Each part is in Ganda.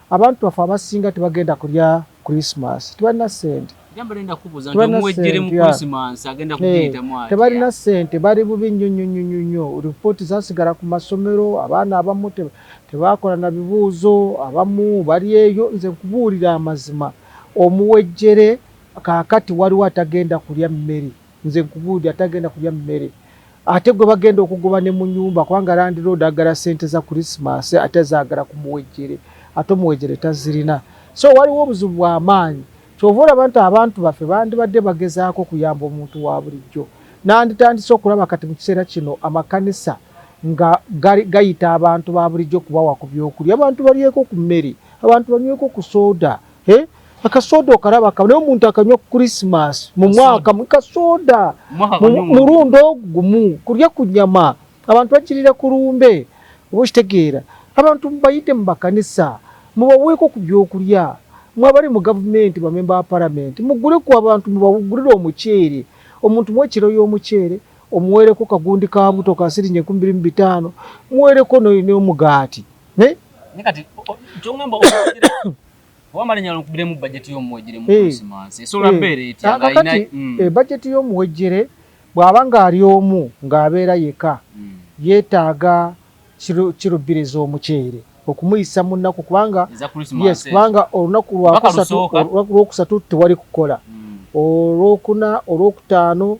abantu bafa abasinga tebagenda kulya Christmas tebalina sente Jambalenda kubuza nti omuwejjere mu Christmas agenda kugiyita mwati tebalina sente bali bubi nnyo ripoti zasigala ku masomero abaana abamu tebakola na bibuuzo abamu bali eyo nze nkubuulira amazima omuwejjere kakati waliwo atagenda kulya mmere nze nkubuulira atagenda kulya mmere ate gwe bagenda okugoba ne mu nyumba kubanga Land Road agala sente za Christmas ate zaagala ku muwejjere ate omuwejjere tazirina so waliwo obuzibu bw'amaanyi kyovula abantu baffe bandibadde bagezaako kuyamba omuntu wa bulijjo nanditandise okulaba kati mu kiseera kino amakanisa nga gayita abantu ba bulijjo kubawa ku byokulya abantu balyeko ku mmere abantu banyweko ku soda akasoda okalaba naye omuntu akanywa ku Christmas mu mwaka kasoda murundo gumu kulya ku nyama abantu bakirira ku lumbe oba okitegeera abantu mubayite mu makanisa mubaweeko ku byokulya mwabali mu gavumenti bamemba ba parliament mugule ku abantu mubagulire omuceere omuntu mwekiro y'omuceere omuwereko kagundi ka buto ka sirinye 25 muwereko n'omugaati kati kyongamba wamalinya nkubire mu budget y'omuwejjere mu Christmas esola mbere etanga ina budget y'omuwejjere bwabanga ali omu ng'abeera yeka yeetaaga kiro bbiri z'omuceere okumuyisa munnaku kubanga kubanga olunaku lwokusatu tewali kukola olwokuna olwokutaano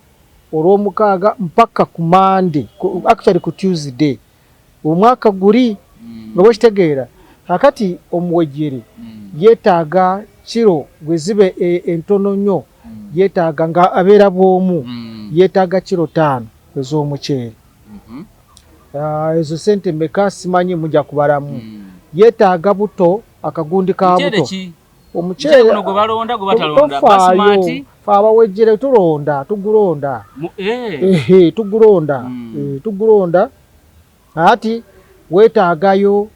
olwomukaaga mpaka ku Monday actually ku Tuesday omwaka guli nobo kitegeera kakati omuwejjere yeetaaga kiro bwe zibe entono nnyo yeetaaga nga abeera bw'omu yeetaaga kiro 5 ez'omuceere ezo sente meka simanyi mujja kubalamu yeetaaga buto akagundi ka buto omuceere guno gwe balonda gwe batalonda basmati abawejjere tugulonda tugulonda ati weetaagayo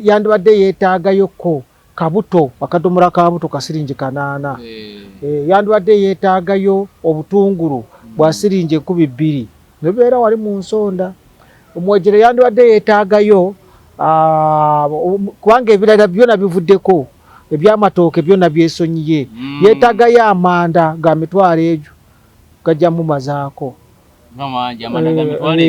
yandibadde yeetaagayoko kabuto akadomola ka buto ka siringi 8 yandibadde yeetaagayo obutungulu bwa siringi 200 nebeera wali mu nsonda omuwejjere yandibadde yeetaagayo kubanga ebirala byonna bivuddeko ebyamatooke byonna byesonyiye yeetaagayo amanda ga mitwalo egyo gajja mu mazaako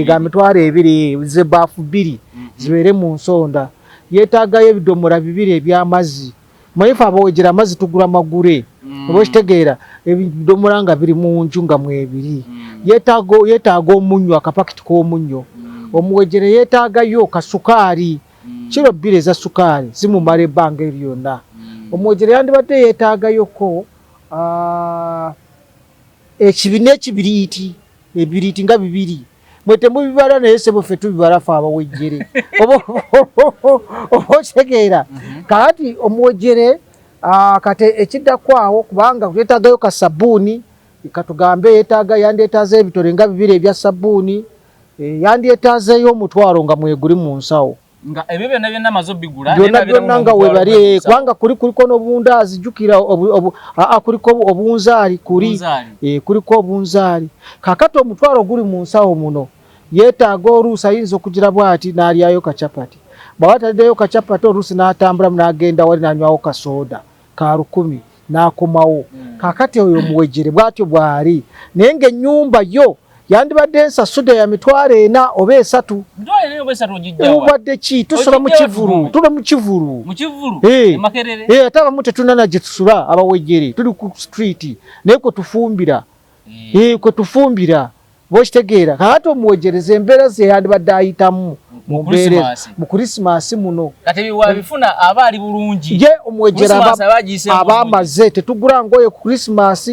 ga mitwalo 2 zebaafu 2 zibeere mu nsonda yeetaagayo ebidomola 2 eby'amazzi manyifu abawejjera amazzi tugula magure oba okitegeera ebidomola nga biri mu nju nga mwebiri yeetaaga omunnyo akapakiti k'omunnyo omuwejjere yeetaagayo kasukaali kiro 2 eza sukaali zimumala ebbanga eryonna omuwejjere yandibadde yeetaagayoko ekibina ekibiriiti ebiriiti nga 2 mwe temubibala naye sebo ffe tubibala fe abawejjere oba okitegeera kakati omuwejjere kati ekiddakwawo kubanga yeetaagayo kasabbuuni katugambe yandyetaaze ebitole nga 2 ebya sabbuuni yandyetaazeyo omutwalo nga mweguli mu nsawo nga ebyo byonna mazo bigula byonna nga webali kubanga kuliko n'obundaazi jjukira kuliko obunzaali kuliko obunzaali kakati omutwalo guli mu nsawo muno yeetaaga oluusi ayinza okugira bw'ati n'alyayo kacapati bw'aba taliddeyo kacapati oluusi n'atambulamu n'agenda wali n'anywawo kasooda ka 10 n'akomawo kakati oyo omuwejjere bw'atyo bw'ali naye ng'ennyumba yo yandibadde ensasude ya mitwalo 4 oba 3 obadde ki tusula mu kivulu tuli mu kivulu ate abamu tetunana gye tusula abawejjere tuli ku street naye kwe tufumbira bw'okitegeera kakati omuwejjereza embeera ze yandibadde ayitamu mu Christmas muno kati wabifuna abaali bulungi ye omuwejjera abaamaze tetugula ngoye ku Christmas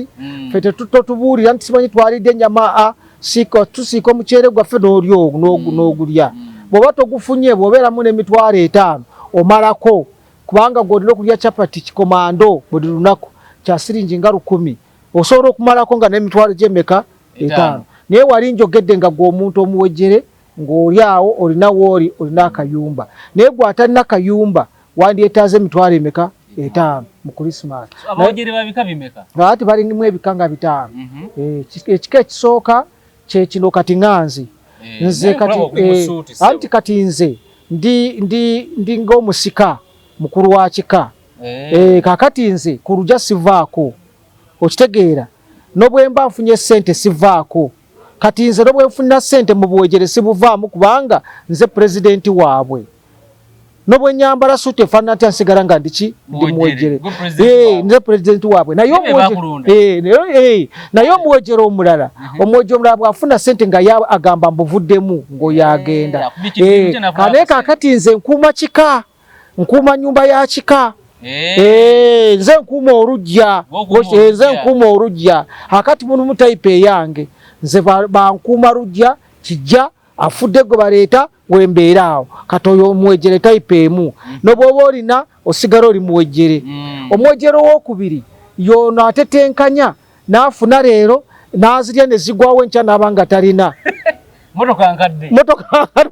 ffe tetubuulira nti simanyi twalidde ennyama tusiika omuceere gwaffe n'ogulya bw'oba togufunye bw'obeeramu n'emitwalo 5 omalako kubanga gw'olina okulya capati kikomando buli lunaku kya siringi nga 10 osobola okumalako nga n'emitwalo gy'emeka 5 naye wali njogedde nga gw'omuntu omuwejjere ng'oli awo olina wooli olina akayumba naye gw'atalina kayumba wandyetaaze emitwalo emeka 5 mu Christmas abawejjere babika bimeka ati balinimu ebika nga 5 ekika ekisooka kye kino kati nganzi nze kati anti kati nze ndi ng'omusika mukuru wa kika kakati nze ku lujja sivaako okitegeera nobwemba nfunye ssente sivaako kati nze nobwe nfunira ssente mu buwejere sibuvaamu kubanga nze pulezidenti waabwe nobwe nyambala suuti efaanana nti nsigala nga ndiki ndi muwejere nze pulezidenti waabwe naye omuwejere omulala omuwejere omulala bw'afuna ssente nga agamba mbuvuddemu ng'oyagenda naye kaakati nze nkuuma kika nkuuma nyumba ya kika nze nkuuma olugya akati mulimu tayipe eyange nze bankuuma lugya kijja afudde gwe baleeta wembeera awo kati oyo omuwejere tayipe emu nobwoba olina osigala oli muwejere omuwejere owokubiri yono atetenkanya naafuna leero nazirya ne zigwawo enkya naaba nga talina motoka nkadde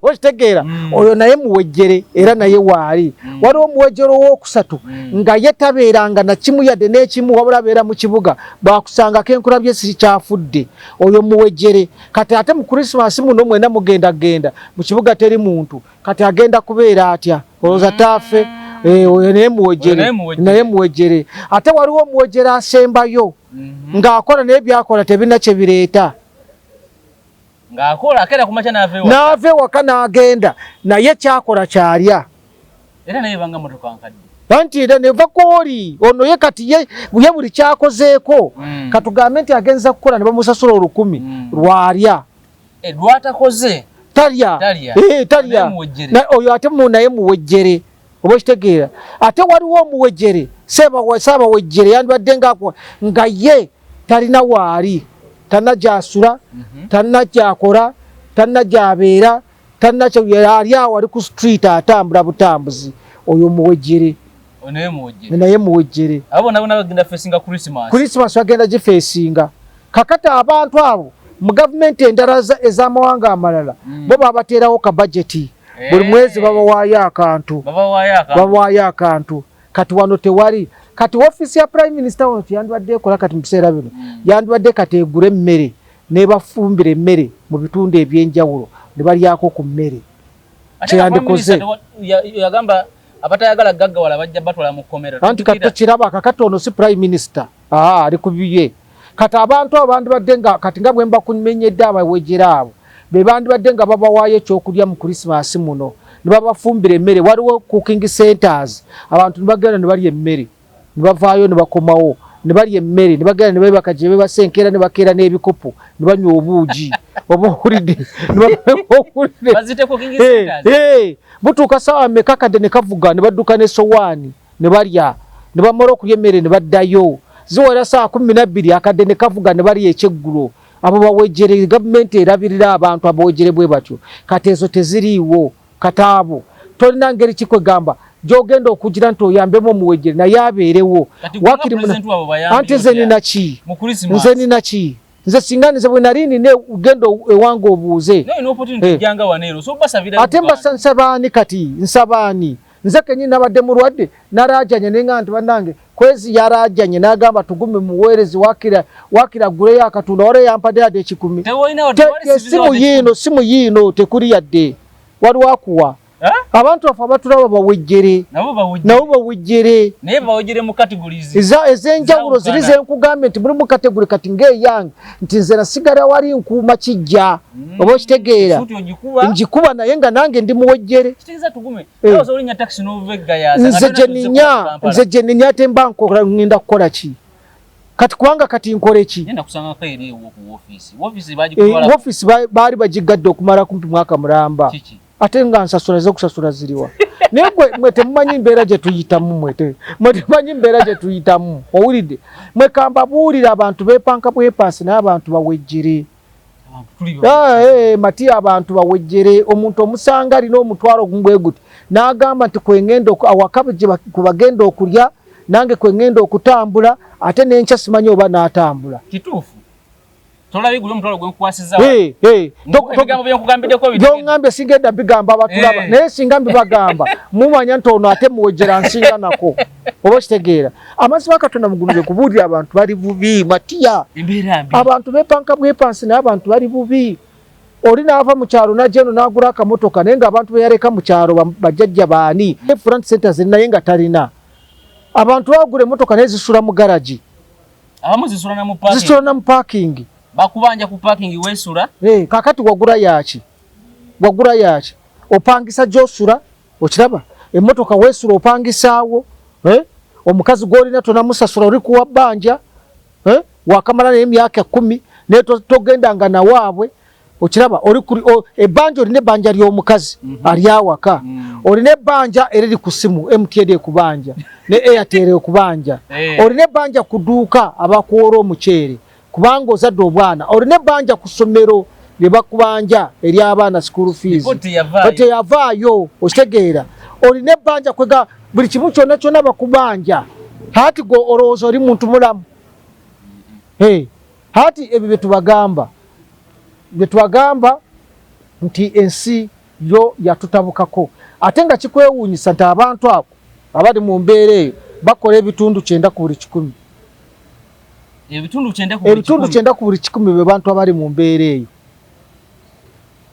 okitegeera oyo naye muwejere era naye waali waliwo omuwejere owokusatu nga ye tabeeranga na kimu yadde n'ekimu wabula abeera mu kibuga bakusangako enkulabye sikyafudde oyo muwejere kati ate mu krisimasi muno mwena mugendagenda mu kibuga teri muntu kati agenda kubeera atya olowooza taafe oyo naye muwejere ate waliwo omuwejere asembayo ng'akola naye byakola tebirina kye bireeta ng'akola akera kumacha n'ave waka n'agenda naye kyakola kyalya era naye banga motoka nkadde anti era neva kooli ono ye kati ye buli kyakozeeko katugambe nti agenza kukola ne bamusasula 10,000 lwalya lwatakoze talya oyo ate naye muwejere oba okitegeera ate waliwo omuwejere saabawejjere yandibadde nga ye talina waali talina gyasula talina gyakola talina gyabeera talina ali awo ali ku street atambula butambuzi oyo muwejjere naye muwejjere Christmas agenda gifeesinga kakati abantu abo mu gavumenti endala ez'amawanga amalala bo babateerawo ka budgeti buli mwezi babawaayo akantu kati wano tewali kati office ya prime minister wano yandibadde ekola kati mu biseera bino yandibadde kati egula emmere nebafumbira emmere mu bitundu ebyenjawulo ne balyako ku mmere kyeyandikoze yagamba abatayagala gaggawala bajja batwala mu kkomera anti kati tokiraba kakati ono si prime minister ali ku biye kati abantu abandibadde nga kati nga bwe mbakumenyedde abawejjera abo be bandibadde nga babawaayo ekyokulya mu Christmas muno ne babafumbira emmere waliwo cooking centers abantu ne bagenda ne balya emmere ne bavaayo ne bakomawo ne balya emmere ne bagenda ne bebaka gye bebasenkera ne bakeera n'ebikopo ne banywa obuugi oba okulidde butuuka ssaawa mmeka kadde ne kavuga ne badduka n'essowaani ne balya ne bamala okulya emmere ne baddayo ziwera ssaawa 12 akadde ne kavuga ne balya ekyeggulo abo bawejjere gavumenti erabirira abantu abawejjere bwe batyo kati ezo teziriiwo kataabo tolina ngeri kikwegamba gyogenda okugira nti oyambemu omuwejjere naye abeerewo anti nze nina ki nze singa nze bwe nali nina genda ewange obuuze ate nsabaani kati nsabaani nze kenyini nabadde mulwadde narajanye nenga nti bannange kwezi yarajanye nagamba tugume muweerezi wakira guleyo akatunda wale yampadde yadde 10 simu yiino tekuli yadde waliwo akuwa abantu bafe abatulaba bawejjere nabo bawejjere naye bawejjere mu categories ez'enjawulo ziri zenkugambye nti muli mu category kati ng'eyange nti nze nasigala wali nkuuma kijja oba okitegeera njikuba naye nga nange ndi muwejjere nze gye ninya ate mba ngenda kukola ki kati kubanga kati nkole ki woofiisi baali bagigadde okumala kumpi mwaka mulamba ate nga nsasula zokusasula ziriwa naye mwe temumanyi mbeera gye tuyitamu mwe temumanyi mbeera gye tuyitamu owulidde mwe kamba buulira abantu beepanka bwepansi naye abantu bawejjere mati abantu bawejjere omuntu omusanga alina omutwalo gumubwe guti n'agamba nti kwengenda awaka kwe bagenda okulya nange kwengenda okutambula ate n'enkya simanyi oba n'atambula kituufu tolabi gulo mutwalo gwenkwasiza ebigambo byenkugambiddeko byongambye singenda bigamba abatulaba naye singa mbibagamba mumanya nti ono ate muwejjera nsinga nako oba okitegeera amazima Katonda mugunuze kubuulira abantu bali bubi matiya abantu bepanka bwepansi naye abantu bali bubi oli naava mu kyalo najeno nagura akamotoka naye nga abantu beyaleka mu kyalo bajjajja baani front centers naye nga talina abantu bagula emmotoka naye zisula mu garagi abamu zisula na mu parking bakubanja ku parking wesula kakati wagura yaki opangisa gyosula okiraba emmotoka wesula opangisaawo omukazi gwolina tonamusasula oli kuwa bbanja wakamala naye emyaka 10 naye togendanga nawaabwe okiraba oli ebbanja olina ebbanja ly'omukazi ali awaka olina ebbanja eriri ku simu MTN ekubanja ne Airtel ekubanja olina ebbanja ku dduuka abakuwola omuceere kubanga ozadde obwana olina ebbanja ku ssomero lye bakubanja eri abaana school fees teyavaayo okitegeera olina ebbanja kwega buli kimu kyonna kyonna bakubanja hati go olowooza oli muntu mulamu hati ebyo byetubagamba nti ensi yo yatutabukako ate nga kikwewuunyisa nti abantu abo abali mu mbeera eyo bakola ebitundu 9 ku buli 100 ebitundu 9 ku buli 100 be bantu abali mu mbeera eyo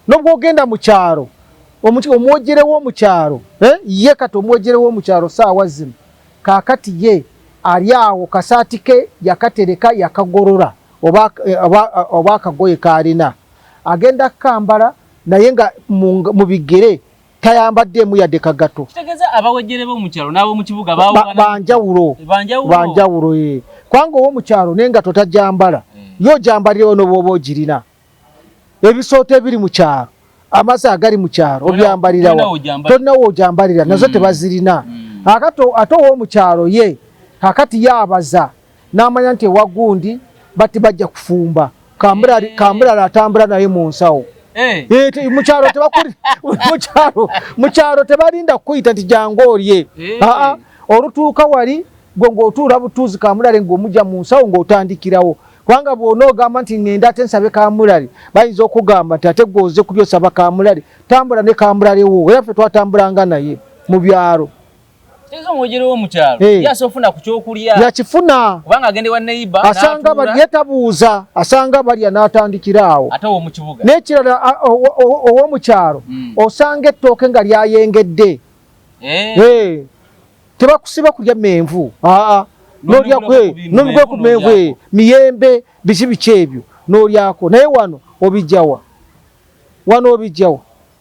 nobwo ogenda mu kyalo omwogere w'omu kyalo ye kati omwogere w'omu kyalo saawa zino kaakati ye ali awo kasaati ke yakatereka yakagolola oba akagoye kaalina agenda kambala naye nga mu bigere tayambaddemu yadde kagato kitegeeza abawejjere b'omu kyalo n'abo mu kibuga banjawulo kwanga ow'omu kyalo naye nga totajambala yo jambalirawo n'obwoba ogirina ebisooto ebiri mu kyalo amazzi agali mu kyalo obyambalirawo tolinawo ojambalira nazo tebazirina ate ow'omu kyalo ye kakati yaabaza n'amanya nti ewagundi bati bajja kufumba kambulala atambula naye mu nsawo mukyalo tebalinda kukuyita nti jangu olye olutuuka wali gwe ng'otuula butuuzi kamulale ng'omujja mu nsawo ng'otandikirawo kubanga bw'ona ogamba nti ngenda ate nsabe kamulale bayinza okugamba nti ate gwe oze kubyosaba kamulale tambula ne kamulalewo era ffe twatambulanga naye mu byalo yakifuna asanga bali yetabuuza asanga balya n'atandikiraawo n'ekirala ow'omukyalo osanga ettooke nga lyayengedde tebakusiba kulya menvu n'olya ku menvu miyembe biki ebyo n'olyako naye wano obijjawa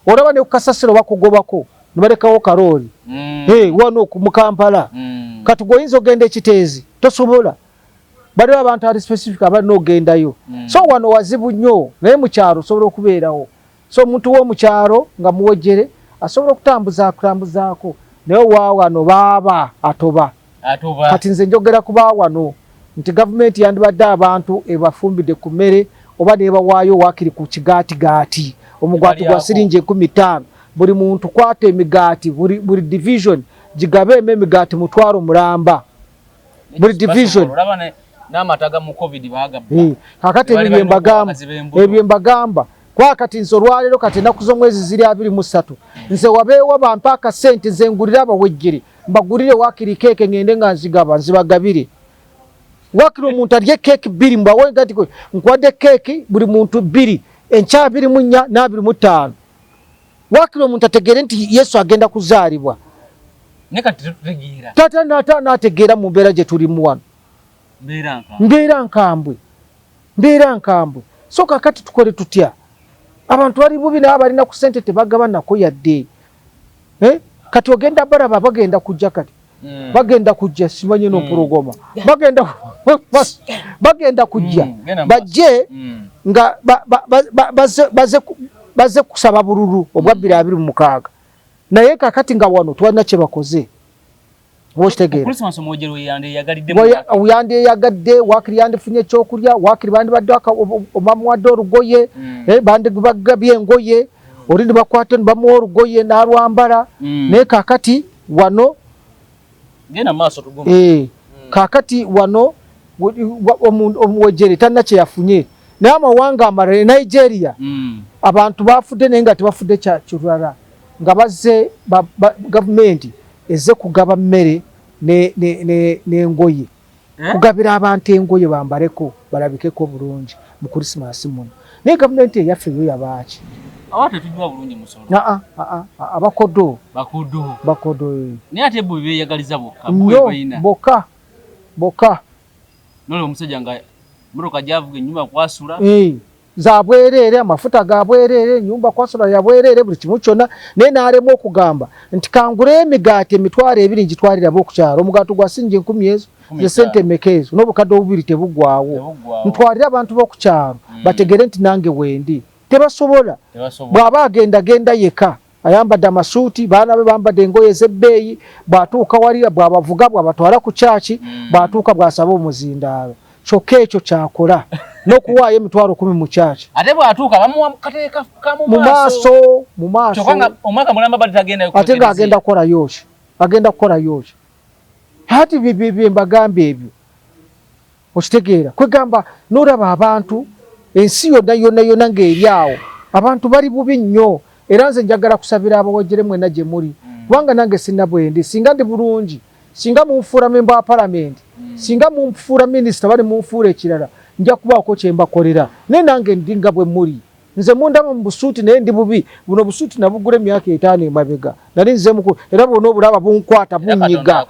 olaba ne ku kasasiro bakugobako nibalekawo kalooli wano mu Kampala kati goyinza ogenda ekiteezi tosobola baliwo abantu ali specific abalina ogendayo so wano wazibu nnyo naye mu kyalo osobola okubeerawo so omuntu w'omu nga muwejjere asobola okutambuzaako naye wano baaba atoba kati nze njogera ku wano nti gavumenti yandibadde abantu ebafumbidde ku mmere oba nebawaayo wakiri ku kigaatigaati omugwati gwa siringi 15 buli muntu kwata emigaati buli division gigabeemu emigaati mutwalo mulamba buli division n'amataga mu covid kakati ebyo mbagamba kwakati nze olwaleero kati ennaku z'omwezi ziri 23 nze wabeewo bampa akasente nze ngulire abawejjere mbagulire wakiri keeke ngende nga nzigaba nzibagabire wakiri omuntu alye keeki 2 mbawe ngati nkwadde keeki buli muntu 2 enkya 24 n'25 wakiri omuntu ategere nti Yesu agenda kuzaalibwa tata n'ategeera mu mbeera gye tulimu wano mbeera nkambwe so kakati tukole tutya abantu bali bubi nabo balina ku ssente tebagaba nako yadde kati ogenda baraba bagenda kujja kati bagenda kujja simanyi n'opologoma bagenda kujja bajje nga baze kusaba bululu obwa 2026 naye kakati nga wano twalina kye bakoze uyande yagadde wakiri yandifunye ekyokulya wakiri bandibadde omamuwadde olugoye bandibagabye engoye oli nibakwata nibamuwa olugoye n'alwambala naye kakati wano kakati wano omuwejjere talina kye yafunye naye amawanga amalala Nigeria abantu bafudde naye nga tebafudde kirala nga bazze gavumenti eze kugaba mmere n'engoye kugabira abantu engoye bambaleko balabikeko bulungi mu Christmas muno ne government yaffe yo yabaaki awate tujwa bulungi musolo bakodo ne ate bo beyagaliza bokka bo bayina boka nolo omusajja nga muroka javuga nyumba kwasula za bwerere amafuta ga bwerere nyumba kwasula ya bwerere buli kimu kyonna ne naalemu okugamba nti kangure emigati emitwaro ebiri njitwalira bokukyalo omugato gwa sinje 10 ze sente mekezo n'obukadde obubiri tebugwawo ntwalira abantu bokukyalo bategere nti nange wendi tebasobola bw'aba agenda yeka ayambadde amasuuti baana be bambadde engoye z'ebbeeyi bw'atuuka walira bw'abavuga bw'abatwala ku kyaki bw'atuuka bw'asaba omuzindaalo kyokka ekyo kyakola n'okuwaayo emitwalo 10 mu kyaki ate bw'atuuka bamuwa kateeka kamu mu maaso kyokka omwaka mulamba bali tagenda ate ng'agenda kukola yooki hati bibye mbagamba ebyo okitegeera kwegamba n'olaba abantu ensi yonna ng'eryawo abantu bali bubi nnyo era nze njagala kusabira abawejjere mwena gye muli kubanga nange sinna bwendi singa ndi bulungi singa munfuura memba wa palamenti singa munfuura minisita bali munfuura ekirala nja kubaako kye mbakolera naye nange ndinga bwe muli nze mundaba mu busuuti naye ndi bubi buno busuuti nabugula emyaka 5 emabega nali nze mukulu era bwona obulaba bunkwata bunyiga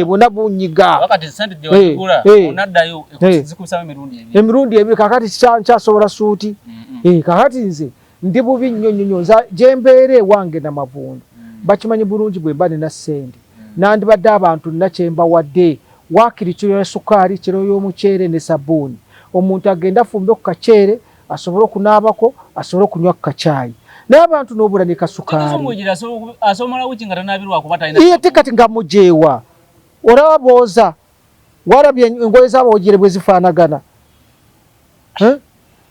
bwona bunyiga wakati sente gye wagula onaddayo zikusaba emirundi ebiri kakati nkyasobola suuti kakati nze ndi bubi nnyo gye mbeera ewange namavundu bakimanyi bulungi bwe mba nina ssente nandibadde abantu nina kye mbawadde waakiri kiro ya sukaali kiro y'omuceere ne sabbuuni omuntu agenda afumbe ku kaceere asobole okunaabako asobole okunywa ku kacaayi naye abantu n'obula ne kasukaali iye tekati nga mujeewa olaba booza walabye engoye z'abawojjere bwe zifaanagana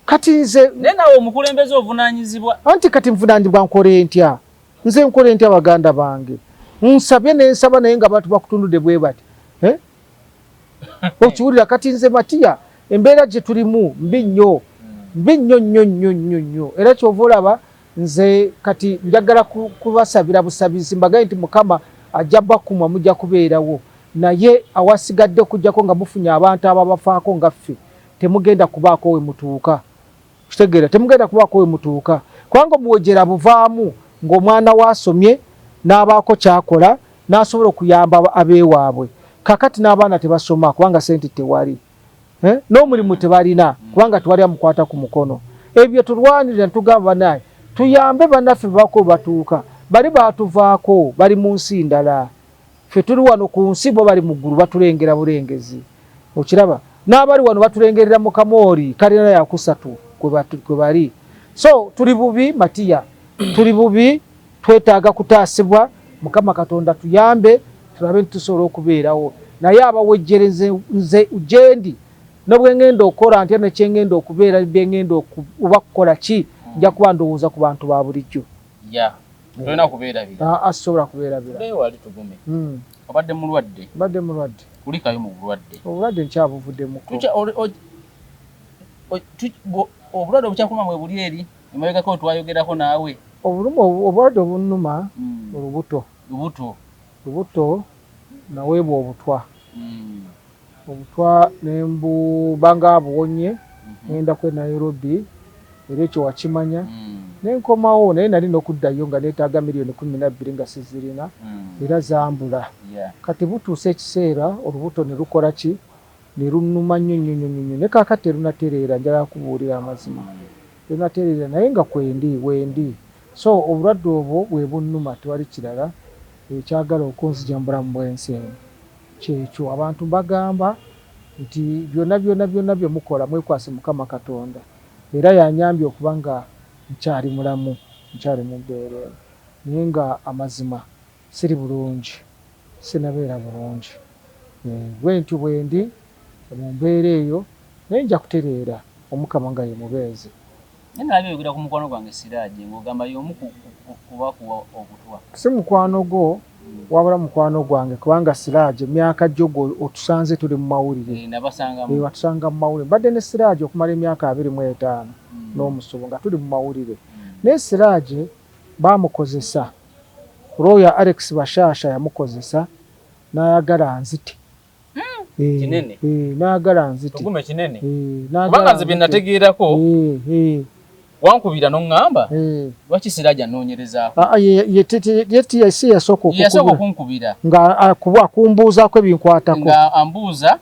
kati nze nawe omukulembeze ovunaanyizibwa anti kati nvunaanyizibwa nkole ntya nze nkole ntya baganda bange nsabye nensaba naye nga abantu bakutundudde bwe bati okiwulira kati nze Matiya embeera gye tulimu mbi nnyo era kyova olaba nze kati njagala kubasabira busabizi mbagaye nti Mukama ajja bakumwa mujja kubeerawo naye awasigadde okujjako nga mufunye abantu ababafaako nga ffe temugenda kubaako we mutuuka kitegeera temugenda kubaako we mutuuka kubanga omuwejjera buvaamu ng'omwana waasomye n'abaako kyakola n'asobola okuyamba abeewaabwe kakati n'abaana tebasoma kubanga sente tewali n'omulimu tebalina kubanga tewali amukwata ku mukono ebyo tulwanirira ntugamba naye tuyambe bannaffe bako batuuka bali baatuvaako bali mu nsi ndala ffe tuli wano ku nsi bo bali mu ggulu batulengera bulengezi okiraba n'abali wano batulengerera mu kamooli kalina yakusatu kwe bali so tuli bubi Matiya tuli bubi twetaaga kutaasibwa Mukama Katonda tuyambe tulabe tusobola okubeerawo naye abawejjere nze gyendi nobwe ngenda okola ntya nekyengenda okubeera byengenda oba kukola ki nja kuba ndowooza ku bantu ba bulijjo asobola kubeera bira obadde mulwadde kulikayo mu obulwadde nkyabuvuddemuko obulwadde obukyakuluma mwe buli eri emabegako twayogerako naawe obulwadde obunnuma lubuto naweebwa obutwa nembubanga buwonye ngenda kwe Nairobi era ekyo wakimanya nenkomawo naye nali n'okuddayo nga neetaaga miliyoni 12 nga sizirina era zambula kati butuuse ekiseera olubuto ne lukola ki ne lunnuma nnyo ne kaakati terunatereera njala kubuulira amazima terunatereera naye nga wendi so obulwadde obwo bwe bunnuma tewali kirala ekyagala okunzija mu bulamu bw'ensi eno kyekyo abantu bagamba nti byonna bye mukola mwekwase Mukama Katonda era yanyambye okuba nga nkyali mulamu nkyali mu mbeera naye nga amazima siri bulungi sinabeera bulungi bwentyo bwendi mu mbeera eyo naye nja kutereera Omukama nga ye mubeezi nalabyoyogera ku mukwano gwange Siraaje ng'ogamba y'omu kubakuwa obutwa si mukwano gwo wabula mukwano gwange kubanga Siraaje emyaka gyo otusanze tuli mu mawulire watusanga mu mawulire mbadde ne Siraaje okumala emyaka 25 n'omusubo nga tuli mu mawulire naye Siraaje baamukozesa Roya Alex Bashasha yamukozesa n'ayagala nzite kinene n'ayagala nzite tugume kinene kubanga nze bye nategeerako wankubira n'ongamba lwaki Siraja anoonyereza yeti yasoko kunkubira nga akumbuuzaako ebinkwatako nga ambuuza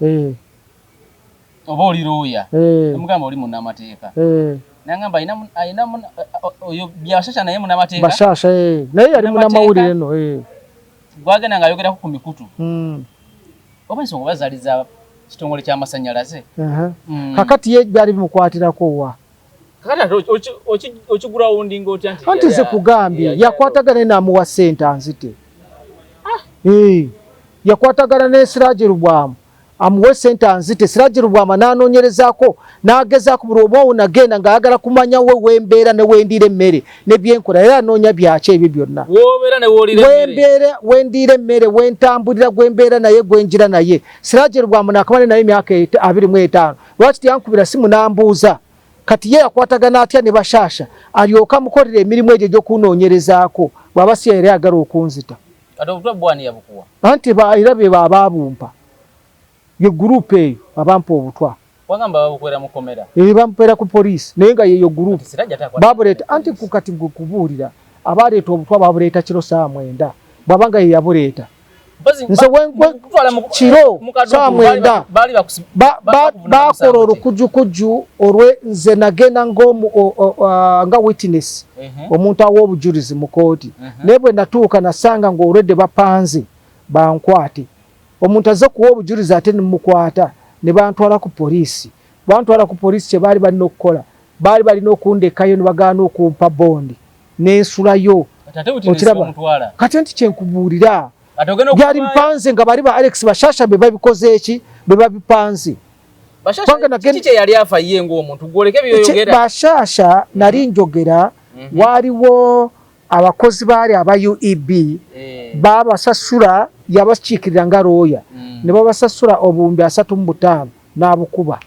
oba oli looya namugamba oli munnamateeka nangamba ayina oyo byashasha naye munnamateeka bashasha naye yali munnamawulire no gwagenda ng'ayogerako ku mikutu oba ensonga bazaliza kitongole ky'amasannyalaze kakati ye byali bimukwatirako wa kakati okigula wundinga otya anti ze kugambye yakwatagana n'amuwa ssente anzite yakwatagana ne Siraje Rubwamu amuwe ssente anzite Siraje Rubwamu n'anoonyerezaako n'agezaako buli omu nagenda ng'ayagala kumanya we wembeera ne wendiira emmere ne byenkola era anoonya byaki ebyo byonna wendiira emmere wentambulira gwembeera naye gwenjira naye Siraje Rubwamu n'akamala naye emyaka 25 lwaki tiyankubira simu n'ambuuza kati ye yakwatagana atya ne bashasha alyoka mukolera emirimu egyo gy'okunoonyerezaako bw'aba si yali ayagala okunzita anti era be baabumpa ye gurupu eyo abampa obutwa bamupeera ku poliisi naye nga yeyo gurupu babuleeta anti kukati kubuulira abaleeta obutwa babuleeta kiro 9 bw'abanga ye yabuleeta nze kiro 9 bakola olukujjukujju olwe nze nagenda nga witness omuntu aw'obujulizi mu kooti naye bwe natuuka nasanga ng'olwedde bapanze bankwate omuntu azze kuwa obujulizi ate nemukwata ne bantwala ku poliisi kye baali balina okukola baali balina okundekayo ne bagaana okumpa bondi n'ensulayo okiraba kati nti kyenkubuulira byali bipanze nga bali ba Alex Bashasha be babikoze eki be babipanze Bashasha nali njogera waliwo abakozi baali aba UEB babasasula yabakiikirira nga looya ne babasasula obuwumbi 35 n'abukuba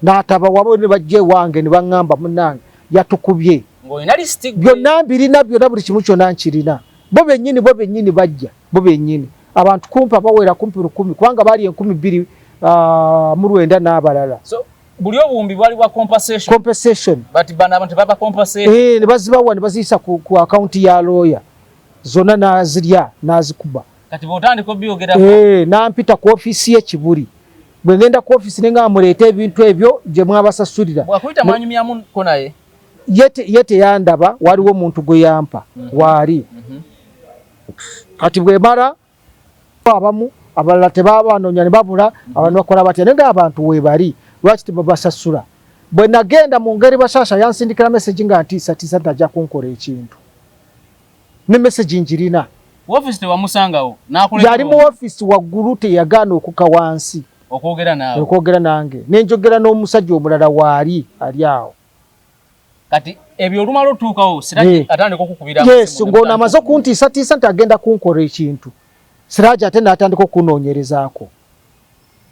n'ataba wabo ne bajja ewange ne baŋŋamba munnange yatukubye byonna mbirina byonna buli kimu kyonna nkirina bo bennyini bajja bo bennyini abantu kumpa bawera kumpi 10 kubanga baali 12,900 n'abalala buli obuwumbi bwali bwa compensation but bana abantu baba compensate ne bazibawa ne baziyisa ku account ya lawyer zona nazirya nazikuba kati botandiko byogera nampita ku office ye Kibuli bwe ngenda ku office nenga amuleeta ebintu ebyo gye mwabasasulira bwakuita manyumyamu konaye yete yandaba waliwo omuntu gwe yampa wali kati bwe mara abamu abalala tebabanoonya ne babula abantu bakola batya nenga abantu we bali lwaki tebabasasula bwe nagenda mu ngeri Bashasha yansindikira message nga ntiisa ntajja kunkola ekintu ne message njirina office tewamusangawo yali mu office waggulu teyagaana okuka wansi okwogera nange nenjogera n'omusajja omulala waali ali awo kati ebyo olumala otuukawo Siraje atandika okukubira ng'ono amaze okuntiisa nti agenda kunkola ekintu Siraje ate n'atandika okunoonyerezaako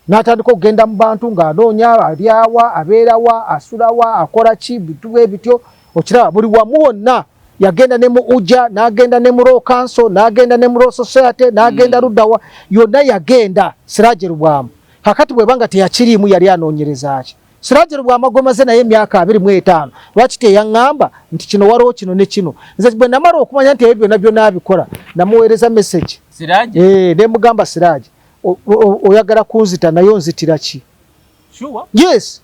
n'atandika okugenda mu bantu ng'anoonya alyawa abeerawa asulawa akola ki bitu ebityo okiraba buli wamu wonna yagenda ne mu Uja n'agenda ne mu Law Council n'agenda ne mu Law Society n'agenda luddawa yonna yagenda Siraje Rubwamu kakati bwebanga teyakiriimu yali anoonyereza ki Siraje Rubwamu agomaze naye emyaka 25 lwaki teyaŋŋamba nti kino waliwo kino ne kino nze bwe namala okumanya nti ebyo byonna byonna abikola namuweereza message Siraje ne mugamba Siraje oyagala kunzita nayo nzitira ki sure yes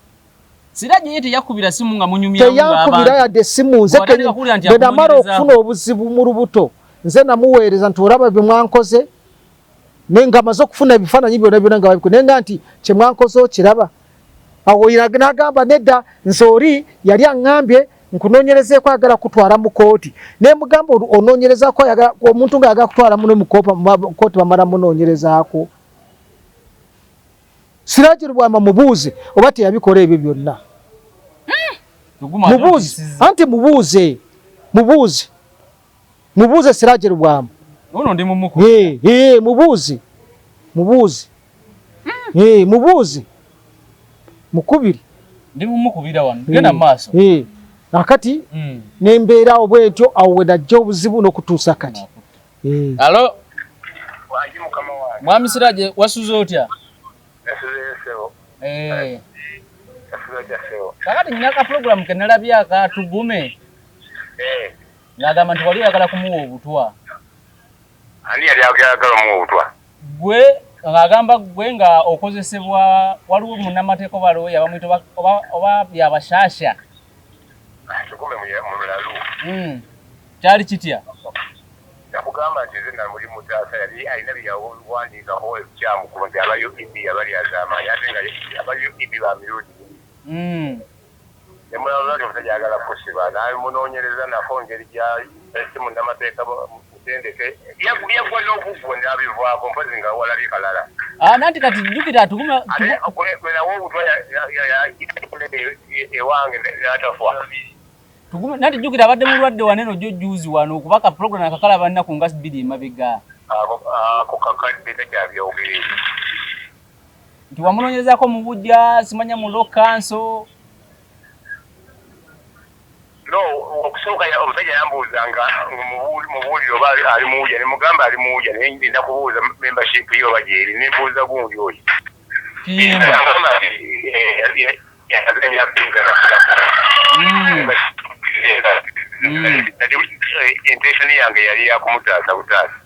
Siraje yete yakubira simu nga munyumya yakubira yadde simu nze bwe namala okufuna obuzibu mu lubuto nze namuweereza nti olaba bye mwankoze nenga amaze okufuna ebifaananyi byonna nga babikola nenga nti kye mwankoze okiraba awo n'agamba nedda nze oli yali aŋŋambye nkunoonyerezeeko ayagala kutwala mu kooti naye mugamba onoonyerezaako omuntu ng'ayagala kutwala muno mu kooti bamala munoonyerezaako Siraje Rubwamu mubuuze oba teyabikola ebyo byonna mubuuze anti mubuuze Siraje Rubwamu ono ndi mumuko mubuuze mukubiri ndi mumukubira wano genda maaso akati nembeera obwetyo awo we najja obuzibu n'okutuusa kati alo mwami Siraje wasuze otya kakati nyina ka program kenalabya akatugume ngagamba nti wali oyagala kumuwa obutwa. Ani yali ayagala kumuwa obutwa? Gwe ngagamba gwe nga okozesebwa waliwo munnamateeka balo yabamwita oba byabashasha. Tukume mulalu. Kyali kitya? Nakugamba nti nze nali mutaasa yali alina byawandiikaho ekikyamu ku nti abayo ibi abali azamaanyi ate nga abayo ibi ba mirundi. Nemulala omusajja ayagala kusiba namunoonyereza nako ngeri gyasi munnamateeka mutendeke yaggwa n'obuggwa n'abivaako mpozi nga walabye kalala. Nanti kati jjukira atugume gwe nawo obutwa ewange n'atafwa. Nanti jjukira abadde mulwadde waneno jjo juuzi wano okubaka program akakalaba nnaku nga 2 emabega. Ako kakadde tekyabyogere. Nti wamunoonyerezaako mu bujja simanya mu law council. No, okusooka omusajja yambuuzanga mubuuliro oba ali muwuja ne mugamba ali muwuja naye ndina kubuuza membership yo oba gyeri ne mbuuza gundi oyo. Intention yange yali yakumutaasa butaasa.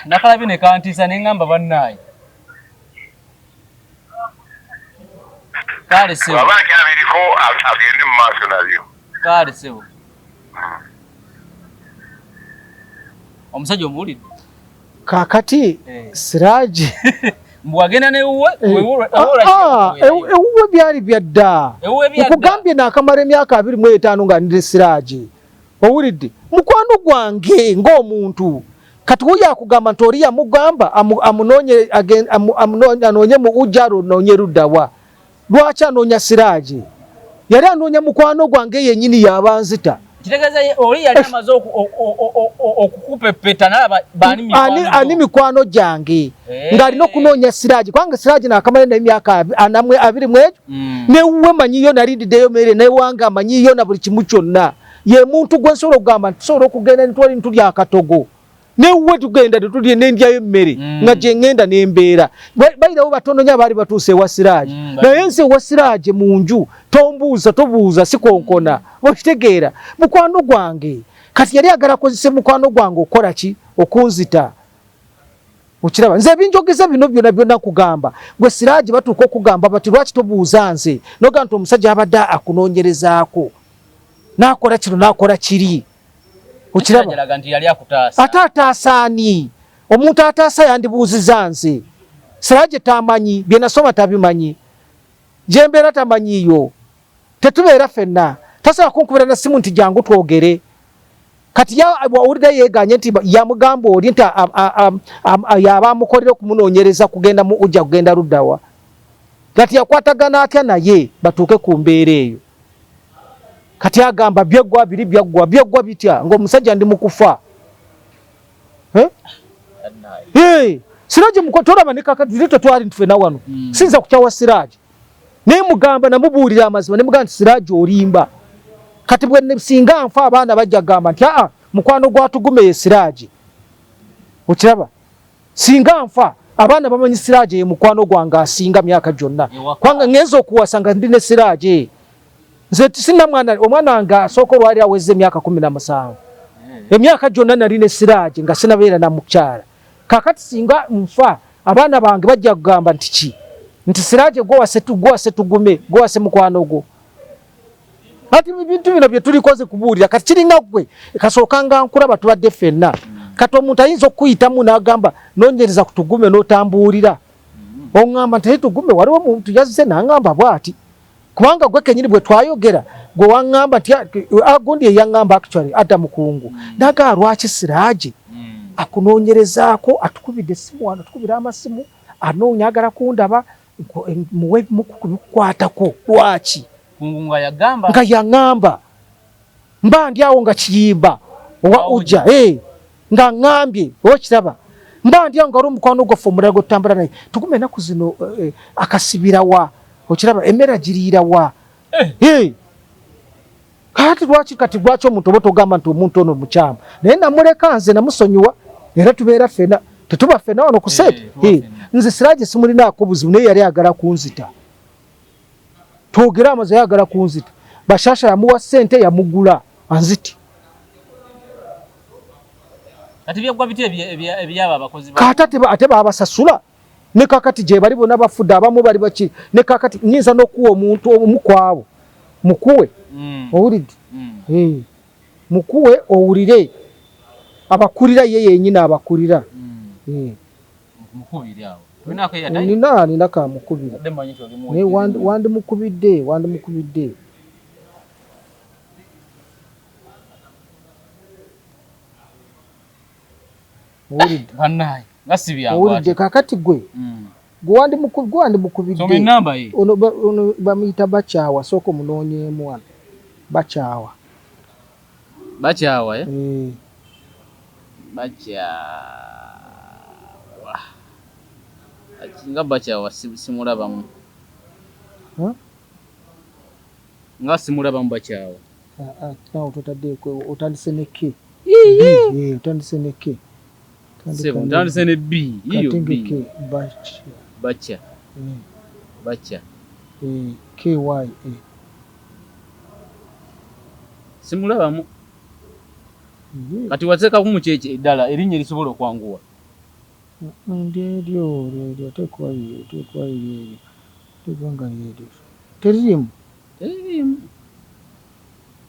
Nakalabye ne kantiisa ne ngamba bannaayi. Kale sebo. Abaki abiriko agende mu maaso nabyo. Kale sebo. Omusajja omuwulidde? Kakati Siraji mbwagenda ne uwe ewuwe byali byadda. Okugambye n'akamala emyaka 25 nga ndire Siraji. Owulidde? Mukwano gwange ng'omuntu. Kati uya akugamba nti oli yamugamba amunoonye anoonye mu ujjalo noonye luddawa. Lwaki anoonya Siraji? Yali anoonya mukwano gwange yennyini yabanzita. Kitegeeza oli yali amaze okukupepeta nalaba bani mikwano. Ani mikwano gyange. Ng'alina okunoonya Siraji. Kubanga Siraji n'akamala n'emyaka 20 newuwe manyiyo nalindiddeyo mmere newanga amanyiyo na buli kimu kyonna. Ye muntu gwe nsobola okugamba nti tusobola okugenda ne twali ntulya akatogo. Newuwe tugenda tetulye n'endyayo emmere nga gye ngenda n'embeera. Bayirawo batono nnyo abaali batuuse ewa Siraji. Naye nze ewa Siraji mu nju tobuuza sikonkona. Okitegeera mukwano gwange. Kati yali agala kozese mukwano gwange okola ki? Okunzita. Okiraba nze binjogeza bino byonna kugamba. Gwe Siraji batuuka okugamba bati lwaki tobuuza nze? Noga nti omusajja abadde akunoonyerezaako. N'akola kino n'akola kiri. Okiraba nti yali akutaasa. Ataataasani. Omuntu ataasa yandibuuziza nze. Siraji tamanyi bye nasoma tabimanyi. Jembeera tamanyiyo. Tetubeera ffenna. Tasobola kunkubira na simu nti jangu twogere. Kati wawulira yeeganye nti yamugamba oli nti yaba amukolera okumunoonyereza kugenda mu ujja kugenda luddawa. Kati yakwatagana atya naye batuuke ku mbeera eyo. Kati agamba byeggwa biri byeggwa bitya ng'omusajja ndi mukufa. Siraji tolaba ne kakati zito twali ntufena wano. Sinza kukyawa Siraji. Naye mugamba namubuulira amazima ne mugamba nti Siraji olimba. Kati bwe singa nfa abaana bajja gamba nti mukwano gwatugume ye Siraji. Okiraba? Singa nfa abaana bamanyi Siraji ye mukwano gwange asinga myaka gyonna. Kwanga ngenza okuwasa nga ndi ne Siraji. Nze sina omwana wange asooka olwali aweze emyaka 17. Emyaka gyonna nali ne Siraji nga sinabeera na mukyala. Kakati singa nfa abaana bange bajja kugamba nti ki? Nti Siraji gwewase tugume, gwewase mukwano gwo. Ati ebintu bino bye tulikoze kubuulira kati kiringa gwe kasookanga nkulaba tubadde ffenna. Kati omuntu ayinza okuyitamu n'agamba noonyereza kutugume n'otambuulira. Oŋŋamba nti tugume waliwo omuntu yazze n'aŋŋamba bw'ati. Kubanga gwe kenyini bwe twayogera gwe waŋŋamba nti agundi eyaŋŋamba actually adda mukungu. Naga lwaki Siraji akunoonyerezaako atukubidde essimu wano atukubira amasimu anoonya agala kundaba muwe mukukwatako lwaki? Kungu yagamba nga yaŋŋamba mba ndi awo nga kiyimba owa ujja nga ŋŋambye okiraba mba ndi awo nga olw'omukwano gwaffe omulala gw'otambula naye tugume ennaku zino akasibira wa okiraba emmere agiriira wa kati lwaki omuntu oba togamba nti omuntu ono mukyamu naye namuleka nze namusonyiwa era tubeera ffena tetuba ffena wano ku sente nze Siraje simulinaako buzibu naye yali agala kunzita twogera amaze yagala kunzita Bashasha yamuwa ssente yamugula anziti kati byagwa biti ebyaba abakozi kata ate babasasula ne kakati je bali bona bafudde abamu bali baki ne kakati nyinza nokuwa omuntu omukwabo mukuwe owulidde mukuwe owulire abakulira ye yenyina abakulira mukubiri awo winako yadai nina ka mukubira ne wandi mukubidde owulidde banayi ngasibya owulidde kakati gwe wandi mukubidde so namba ye ono bamuyita Bakyawa soko munoonyeemu wano Bakyawa nga Bakyawa simulabamu nga simulabamu Bakyawa nawe otandise ne K otandise ne K Ntandise ne B iyo B Bacha KY simulabamu kati wateeka kumukyeki eddala erinnya lisobola okwanguwa ndelyo terimu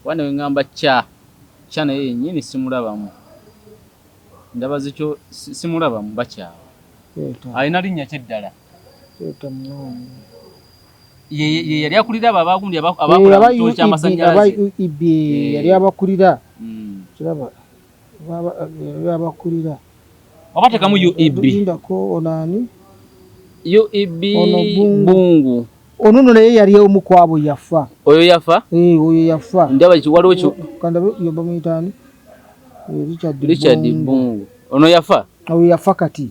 wane wengamba cha naye yennyini simulabamu ndaba zikyo simulabamu Bakyawa alina linnya kyeddala ye yali akulira abo abagundi abakola mu kituulo ky'amasannyalaze yali abakulira kiraba abakulira wabateekamu UEB onani UEB Bungu onuno naye yali omu kwabo yafa oyo yafa ndaba waliwo kyo kandabe yoba muyitani Richard Bungu ono yafa oyo yafa kati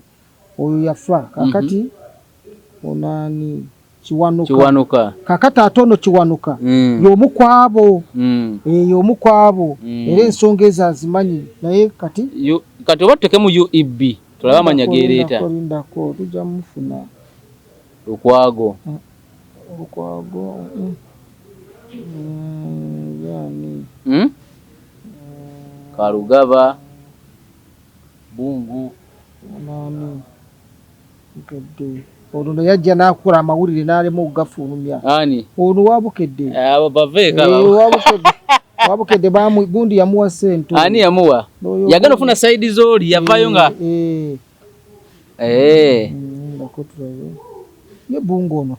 oyo yafa kakati onani Kiwanuka kakati atono Kiwanuka yomukwabo yomukwabo era ensonga ezo azimanyi naye kati obatekemu UEB tulaba amanya gereeta ndako tujja mufuna Lukwago yani Kalugaba Bungu nani mkedde ono yajja nakura amawulire n'alema okugafuulumya ani ono wabukedde abo baveeka wabukedde gundi yamuwa ssente ani yamuwa yagana ofuna saidi zoli yavayo nga ye Bungu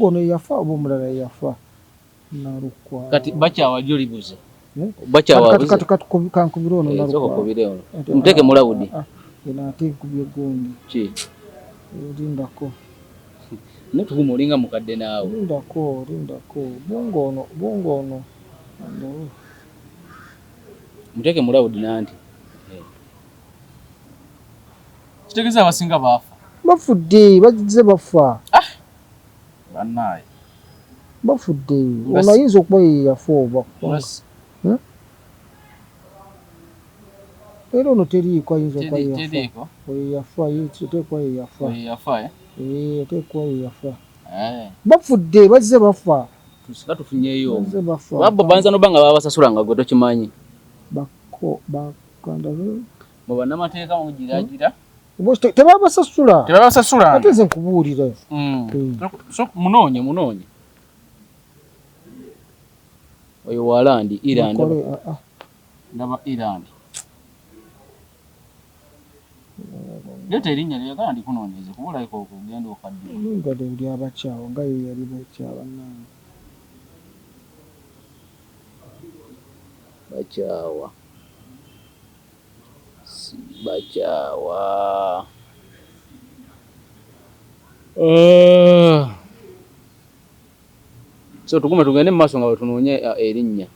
ono yafa oba omulala yafa nalukwa kati Bakyawa jolibuze kankubira ono nalukwa muteke mulawudi ate nkubye gundi ki lindako netukumu olinga mukadde naawe lindako Bungu ono muteke mulawudi nanti kitegeeza abasinga bafudde bagize bafa bannaye bafudde ono ayinza okuba yeyafa oba era ono teriiko ayinza okuba yeyafa teekwa yeyafa teekwa yeyafa bafudde bagize bafa tusika tufunyeyo wabbo banza noba nga babasasulanga gwe tokimanyi mu bannamateeka mugiragira tebabasasula ate nze nkubuulira munoonye oyo walandi Ireland ndaba Ireland leta erinnya lyagala ndikunoonyeze kubulayiko okugenda okadde ndi Abakyawa nga yo yali Bakyawa nange Bakyawa so tugume tugende mu maaso nga wetunoonya erinnya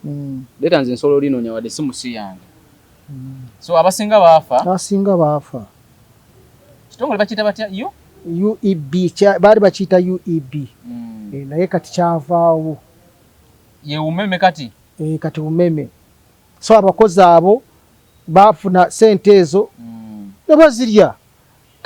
leeta nze nsolo linoonya wadde si musi yange so abasinga baafa kitongole bakiyita batya UEB baali bakiyita UEB naye kati kyavaawo ye umeme kati kati umeme so abakozi abo bafuna sente ezo ne bazirya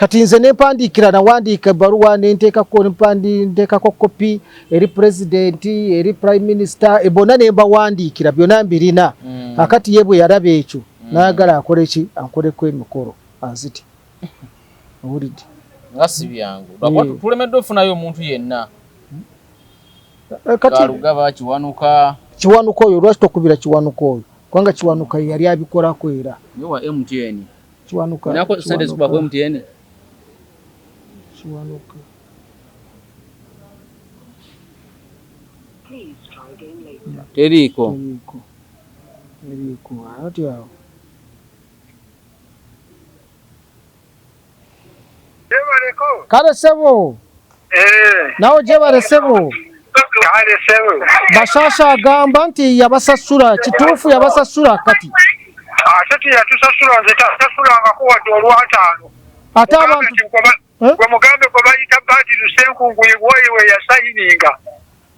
kati nze nempandikira nawandika ebbaluwa nenteekako nteekako kopi eri president eri prime minister bonna nembawandiikira byonna mbirina akati ye bwe yalaba ekyo nayagala akole ki ankoleko emikolo anziti owulidde ngasi byangu tulemedde ofunayo omuntu yenna Kalugaba Kiwanuka oyo lwaki tokubira Kiwanuka oyo kubanga Kiwanuka yali abikolako era yowa MTN Kiwanuka nako sente zikuba ku MTN Kiwanuka teriko ati awo kale sebo nawe jebale sebo Bashasha agamba nti yabasasula kituufu yabasasula kati ate yatusasula nze tasasulanga ko wadde olwataano ate abantu gwe mugambe gwe bayita Badru Senkungu we yasayininga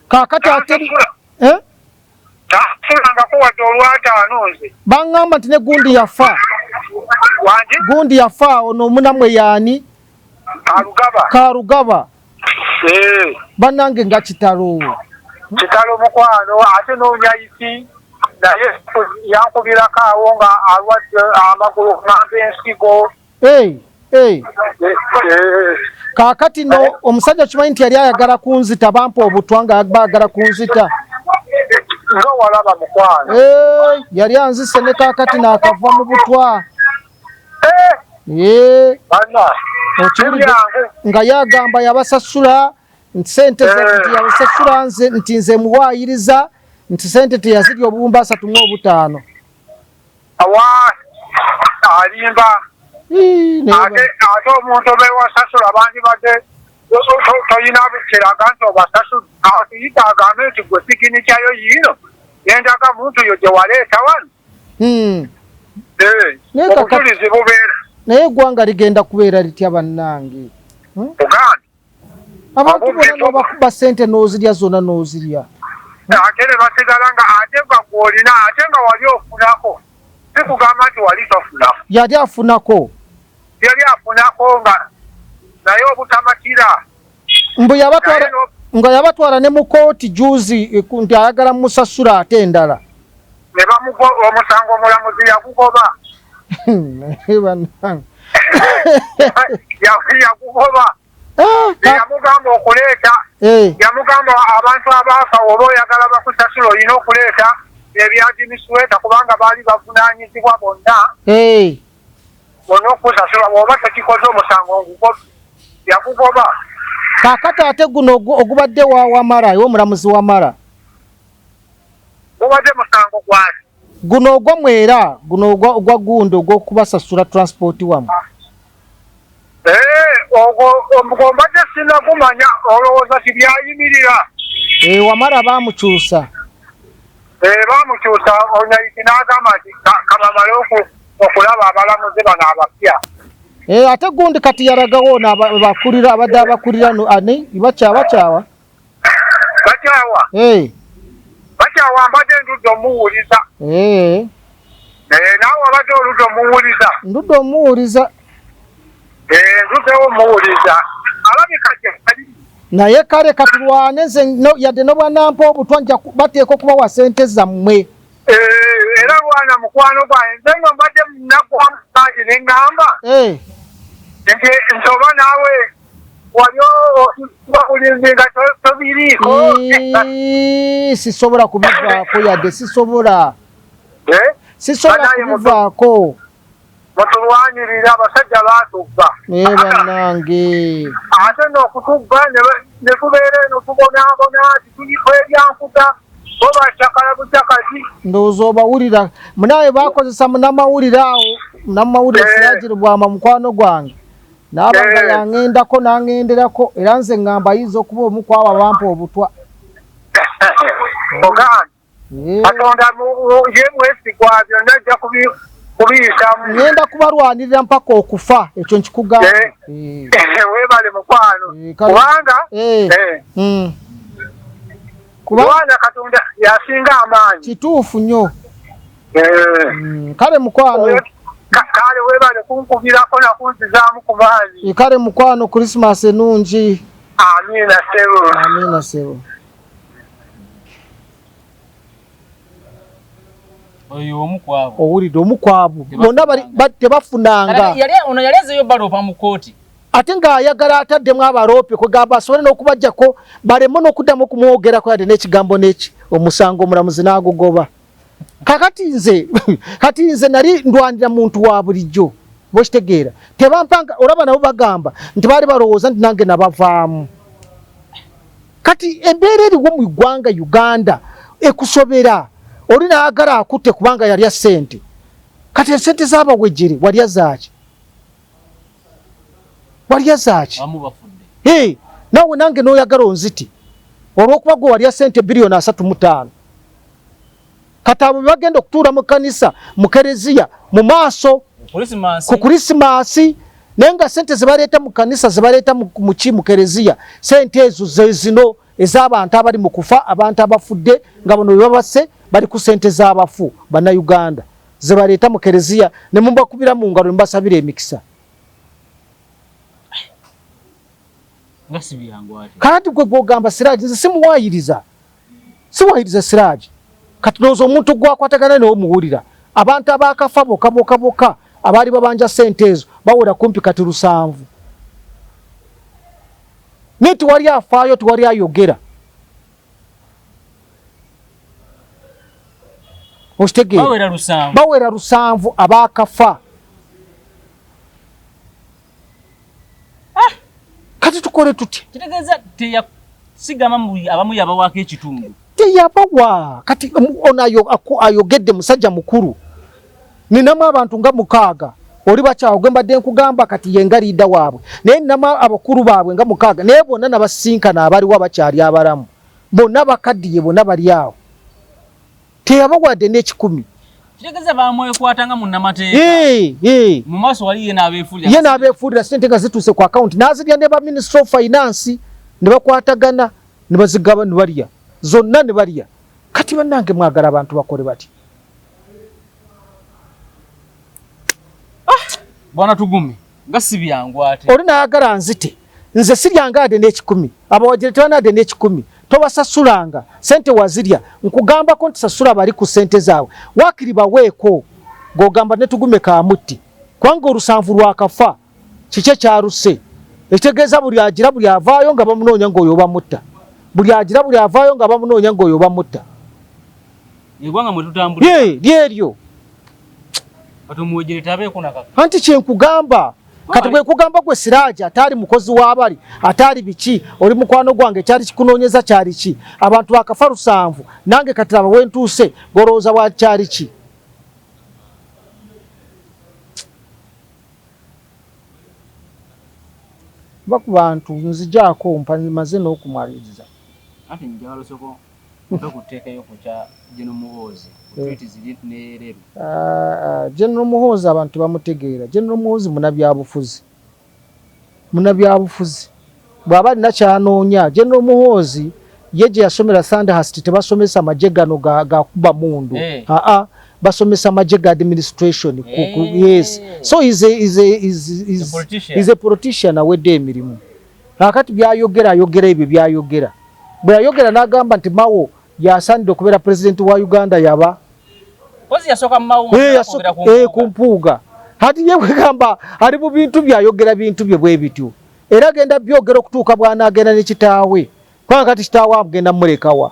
kakati ate tasasulanga ko wadde olwataano nze bangamba nti ne gundi yafa wangi gundi yafa ono munamwe yani Karugaba banange nga kitalo mukwano ate n'onyayisi naye yankubirako awo nga alwadde amagulu okumamba ensigo kakati no omusajja kimanyi nti yali ayagala kunzita bampa obutwa nga bagala kunzita nga walaba mukwano yali anzise ne kakati n'akava mu butwa nga yagamba yabasasula sente yabasasula nti nze muwaayiriza nti sente teyazirya obuwumbi 35 alimba ate omuntu obewasasula bangi badde toyina kiraga nti obasasula atuyita agambe nti gwe sikini kyayo yiino yendaga muntu yo gye waleeta wano obujulizi bubeera naye eggwanga ligenda kubeera litya bannange abantu bonna bakuba sente n'ozirya zonna n'ozirya ate ne basigala nga ate nga gw'olina ate nga wali ofunako sikugamba nti wali tofunako yali afunako nga naye obutamatira nga yabatwala ne mu kooti juzi nti ayagala musasula ate endala ne omusango omulamuzi yagugoba yagugoba yamugamba okuleeta yamugamba abantu abaafa oba oyagala bakusasula olina okuleeta ebyajimisweta kubanga baali bavunaanyizibwa bonna okusasula bw'oba tekikoze omusango ngugoba yagugoba kakati ate guno ogubadde wamara omulamuzi wamara gubadde musango gwani guno ogwamwera guno ogwa gundo ogw'okubasasula transport wamu ombadde sinagumanya olowooza tibyayimirira wamara bamukyusa onyayiti n'agamba nti kabamale okulaba abalamuzi bano abapya ate gundi kati yaragawo bakulira abadde abakulira ani bakyawa mbadde ndudde omuwuliza naawe abadde oludde omuwuliza ndudde omuwuliza nduddewo omuwuliza alabika gyali naye kale katulwane nze yadde nobwanampa obutwa nja bateeka okubawa sente zammwe era lwana mukwano gwange nze nga mbadde munaggwamu sangi ne ŋŋamba nti oba naawe wali babulizi nga tobiriiko sisobola kubivaako yadde sisobola kubivaako mutulwanyirira abasajja baatugga bannange ate n'okutugga ne tubeera eno tubonaabona nti tuliko ebyankuta bo bakyakala bukyakazi ndowooza obawulira munawe bakozesa munamawulire awo munamawulire Sirajiri Bwama mukwano gwange n'abanga yaŋŋendako n'aŋŋenderako era nze ŋŋamba ayinza okuba omu ku abo abampa obutwa ogandi katonda ye mwesigwa byonna ajja kubiyitamu ŋŋenda kubalwanirira mpaka okufa ekyo nkikugamba weebale mukwano kubanga katonda yasinga amaanyi kituufu nnyo kale mukwano kale webale kunkubirako nakunzizaamu ku maanyi. Kale mukwano Christmas enungi. Amina sebo. Amina sebo. Oyo omukwabo. Owulidde omukwabo. Bonna tebafunanga. Ono yalezeyo balopa mu kooti. Ate ng'ayagala ataddemu abaloope kwegamba asobole n'okubajjako baleme n'okuddamu okumwogerako yadde n'ekigambo n'eki omusango omulamuzi n'agugoba. Kati nze nali ndwanira muntu wa bulijjo bwekitegeera tebampanga olaba nabo bagamba nti baali balowooza nti nange nabavaamu. Kati embeera eriwo mu ggwanga Uganda ekusobera oli naagala akutte kubanga yalya ssente. Kati esente z'abawejjere walya zaaki? Walya zaaki? Naawe nange n'oyagala onziti olw'okuba gwe walya ssente biliyoni 35. Kati abo bagenda okutuula mu kanisa mu kereziya mu maaso ku Krismasi naye nga ssente zebaleeta mu kanisa zebaleeta mu kereziya ssente ezo zezino ez'abantu abali mu kufa abantu abafudde nga bano babase bali ku ssente z'abafu bannayuganda zebaleeta mu kereziya ne mubakubira mu ngalo ne mbasabira emikisa. Kati gwe gwogamba Siraaji nze simuwaayiriza Siraaji. Kati nozo omuntu gwakwatagana ne omuwulira abantu abakafa boka abaali babanja ssente ezo bawera kumpi kati 7. Neti wali afaayo tiwali ayogera. Ostegera bawera 7 abakafa. Kati tukole tuti kitegeeza sigama abamu yabawako ekitundu teyabawa. Kati onayo ayogedde musajja mukuru ninamu abantu nga 6 oli bakyawo gwe mbadde nkugamba kati yenga liida waabwe naye ninamu abakulu baabwe nga 6 naye bonna nabasinkana abaliwo abakyali abalamu bonna bakaddiye bonna bali awo teyabawadde n'ekikumi. Kitegeeza bamwekwatanga mu nnamateeka mu maaso wali ye n'abeefuulira ssente nga zituuse ku akawunti n'azirya ne ba Ministry of Finance ne bakwatagana ne bazigaba ne balya zonna ne balya. Kati bannange mwagala abantu bakole bati. Bwana Tugume nga si byangu ate oli naagala nzite nze siryanga ade n'ekikumi abawajire tebanade n'ekikumi tobasasulanga sente wazirya nkugambako nti sasula bali ku sente zaawe wakiri baweeko gogamba ne Tugume kamutti kwanga olusanvu lwakafa kike kyaruse ekitegeeza buli agira buli avaayo nga bamunoonya ng'oyo bamutta buli agira buli avaayo nga bamunoonya ng'oyo bamutta egwanga mwe tutambulira lyeryo atumuwejere tabeeko nakaka anti kyenkugamba kati bwe kugamba gwe Siraaji atali mukozi w'abali atali biki oli mukwano gwange kyali kikunoonyeza kyali ki abantu bakafa 7 nange kati aba wentuuse golowooza bwa kyali ki. Baku bantu nzijaako mpamaze n'okumwaliriza ate njagala soko okuteekayo ku kya General Muhoozi tweeti ziri neereru. General Muhoozi abantu bamutegeera. General Muhoozi munabyabufuzi bw'aba alina kyanoonya. General Muhoozi ye gye yasomera Sandhurst tebasomesa magye gano gakuba mundu basomesa magye ga administration yes so is a politician awedde emirimu. Akati byayogera ebyo byayogera bwe yayogera n'agamba nti Mao yasanidde okubeera president wa Uganda yaba pozi yasoka Mao kumpuuga hati ye bwegamba ali mu bintu byayogera bintu bye bwe bityo era genda byogera okutuuka bw'anaagenda ne kitaawe kubanga kati kitaawe agenda mulekawa.